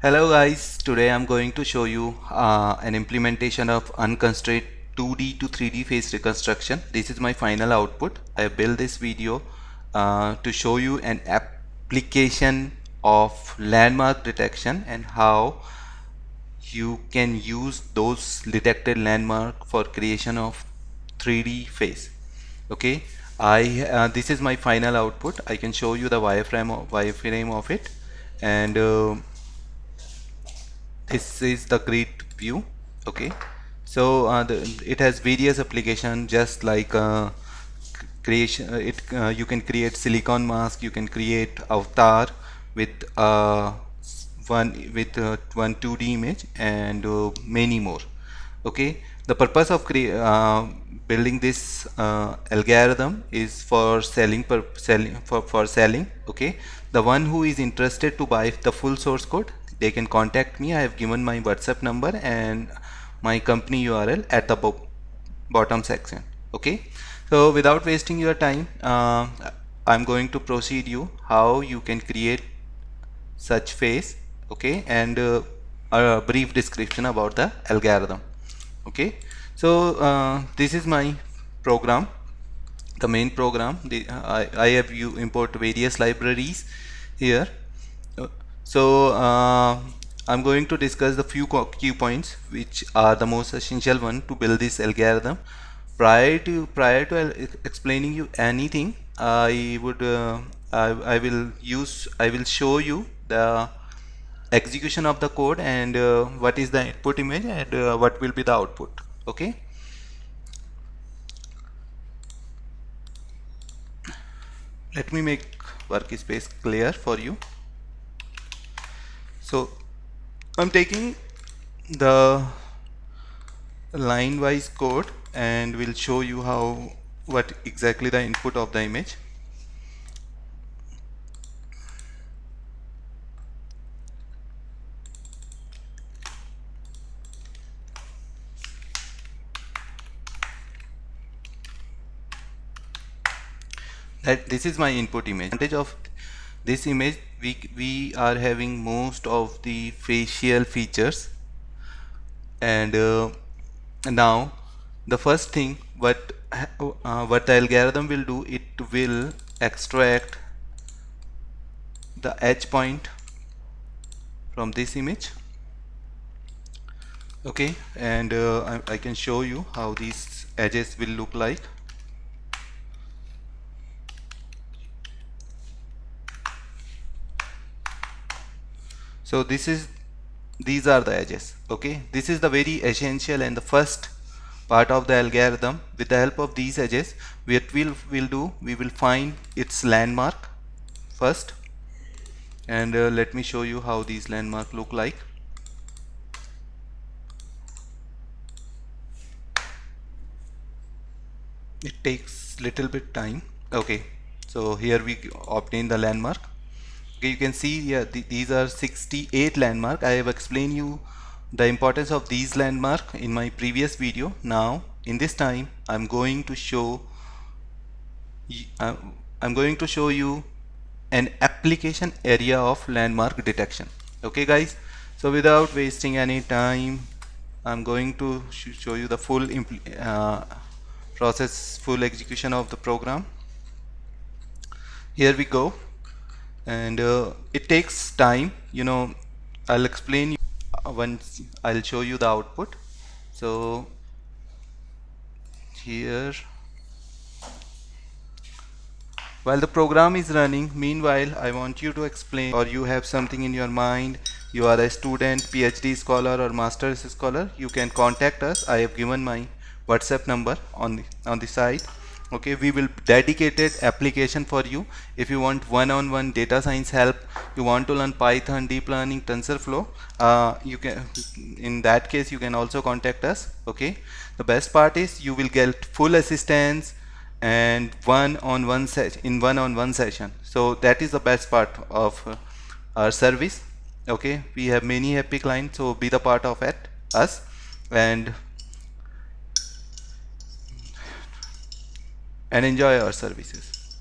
Hello guys, today I'm going to show you an implementation of unconstrained 2D to 3D face reconstruction. This is my final output. I built this video to show you an application of landmark detection and how you can use those detected landmark for creation of 3D face. Okay, this is my final output. I can show you the wireframe of it, and this is the grid view. Okay, so it has various applications, just like creation you can create silicon mask, you can create avatar with one 2D image, and many more. Okay, the purpose of building this algorithm is for selling. Okay, the one who is interested to buy the full source code, they can contact me. I have given my WhatsApp number and my company URL at the bottom section. Okay, so without wasting your time, I'm going to proceed you how you can create such face. Okay, and a brief description about the algorithm. Okay, so this is my program, the main program. I have you import various libraries here. Uh, so I'm going to discuss the few key points which are the most essential one to build this algorithm. Prior to explaining you anything, I will show you the execution of the code, and what is the input image, and what will be the output. Okay, let me make workspace clear for you. So I'm taking the line wise code and will show you how what exactly the input of the image. That this is my input image. Advantage of this image, we are having most of the facial features, and now the first thing what the algorithm will do, it will extract the edge point from this image. Okay, and I can show you how these edges will look like. So these are the edges. Okay, this is the very essential and the first part of the algorithm. With the help of these edges, what we will find its landmark first, and let me show you how these landmark look like. It takes little bit time. Okay, so here we obtain the landmark. Okay, you can see here these are 68 landmark. I have explained you the importance of these landmark in my previous video. Now in this time I'm going to show you an application area of landmark detection. Okay guys, so without wasting any time, I'm going to show you the full full execution of the program. Here we go, and it takes time, I'll explain you once I'll show you the output. So here, while the program is running, meanwhile I want you to explain, or you have something in your mind, you are a student, PhD scholar or master's scholar, you can contact us. I have given my WhatsApp number on the side. Okay, we will dedicated application for you. If you want one-on-one data science help, you want to learn Python, deep learning, TensorFlow, you can, in that case you can also contact us. Okay, the best part is you will get full assistance and one-on-one session. So that is the best part of our service. Okay, we have many happy clients, so be the part of us, and enjoy our services.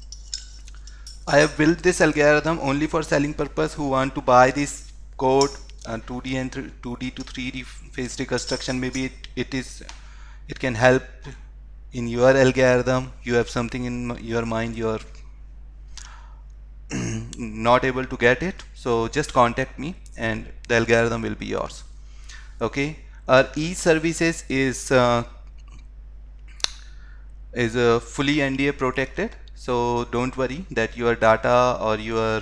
I have built this algorithm only for selling purpose. Who want to buy this code, 2D and 2D to 3D phase reconstruction. Maybe it can help in your algorithm. You have something in your mind, you are not able to get it, so just contact me and the algorithm will be yours. Okay, our e-services is fully NDA protected, so don't worry that your data or your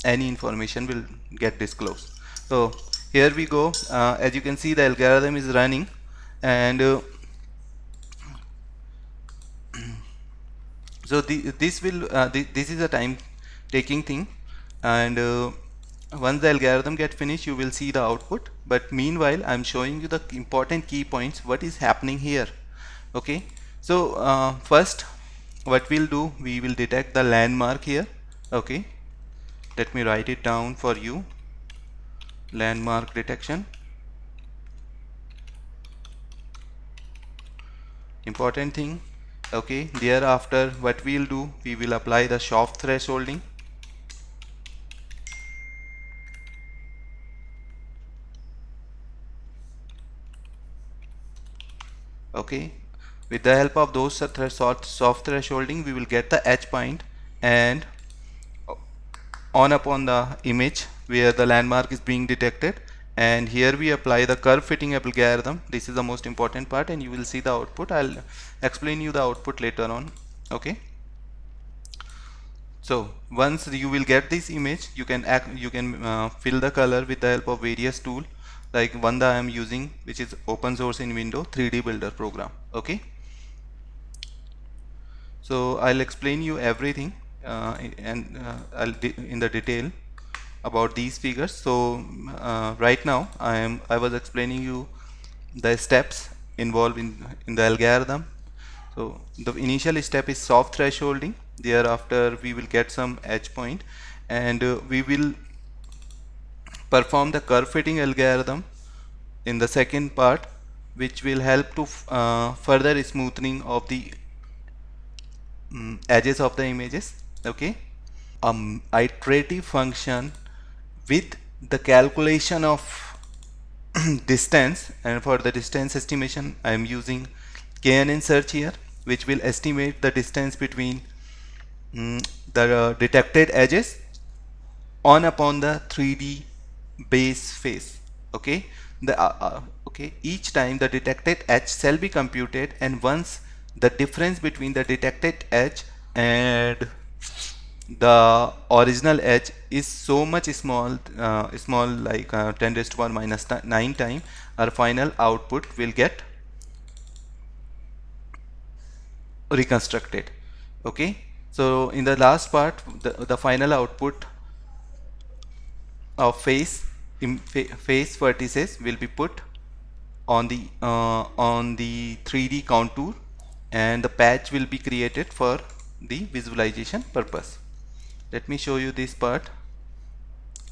any information will get disclosed. So here we go. As you can see, the algorithm is running, and so this is a time taking thing, and once the algorithm get finished you will see the output, but meanwhile I'm showing you the important key points what is happening here. Okay, so first what we'll do, we will detect the landmark here. Okay, let me write it down for you. Landmark detection, important thing. Okay, thereafter what we'll do, we will apply the soft thresholding. Okay, with the help of those soft thresholding we will get the edge point, and on upon the image where the landmark is being detected, and here we apply the curve fitting algorithm. This is the most important part, and you will see the output. I'll explain you the output later on. Okay, so once you will get this image, you can fill the color with the help of various tool, like one that I am using, which is open source in Windows, 3D Builder program. Okay, so I'll explain you everything and in the detail about these figures. So right now I was explaining you the steps involved in the algorithm. So the initial step is soft thresholding. Thereafter we will get some edge point, and we will perform the curve fitting algorithm in the second part, which will help to further smoothing of the edges of the images. Okay, iterative function with the calculation of distance, and for the distance estimation I am using KNN search here, which will estimate the distance between the detected edges on upon the 3D base face. Okay, each time the detected edge shall be computed, and once the difference between the detected edge and the original edge is so much small, like 10 raised to power minus 9 time, our final output will get reconstructed. Okay, so in the last part, the final output of face vertices will be put on the 3D contour, and the patch will be created for the visualization purpose. Let me show you this part,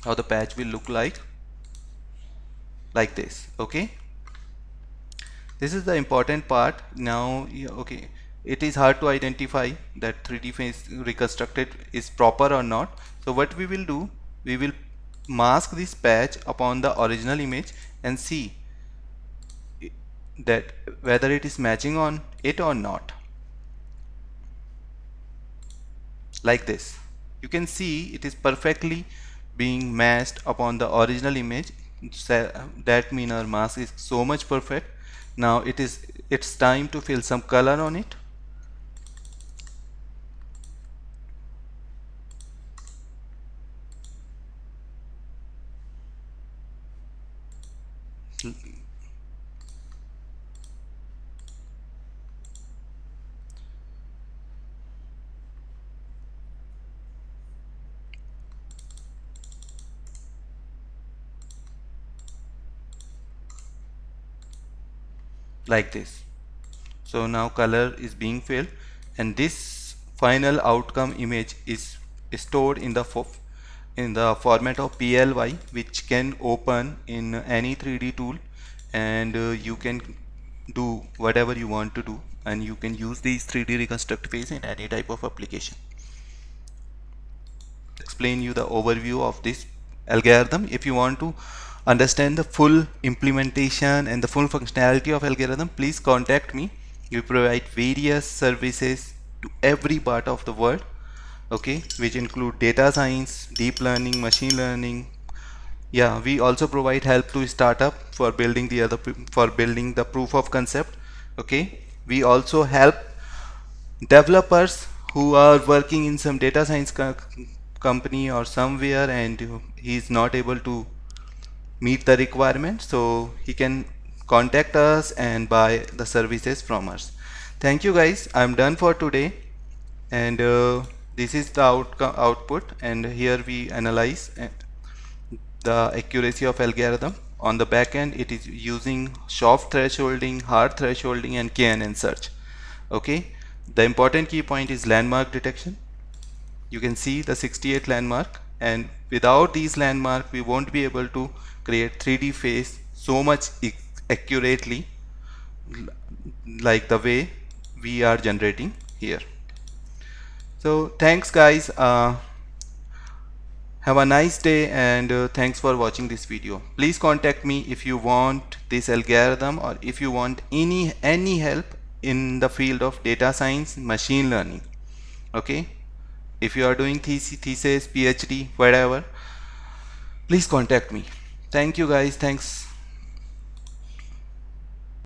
how the patch will look like this. Okay, this is the important part now. Okay, it is hard to identify that 3D face reconstructed is proper or not. So what we will do, we will mask this patch upon the original image and see that whether it is matching on it or not. Like this, you can see it is perfectly being matched upon the original image. That means our mask is so much perfect. Now it's time to fill some color on it. Like this. So now color is being filled, and this final outcome image is stored in the format of PLY, which can open in any 3D tool, and you can do whatever you want to do, and you can use these 3D reconstruct phase in any type of application. Explain you the overview of this algorithm. If you want to understand the full implementation and the full functionality of algorithm, please contact me. We provide various services to every part of the world, okay, which include data science, deep learning, machine learning. Yeah, we also provide help to startup for building the proof of concept. Okay, we also help developers who are working in some data science company or somewhere, and he is not able to meet the requirement, so he can contact us and buy the services from us. Thank you guys, I'm done for today. And this is the output, and here we analyze the accuracy of algorithm. On the back end, it is using soft thresholding, hard thresholding, and KNN search. Okay, the important key point is landmark detection. You can see the 68 landmark, and without these landmark we won't be able to create 3D face so much accurately like the way we are generating here. So thanks guys, have a nice day, and thanks for watching this video. Please contact me if you want this algorithm, or if you want any help in the field of data science, machine learning. Okay, if you are doing thesis, PhD, whatever, please contact me. Thank you guys, thanks.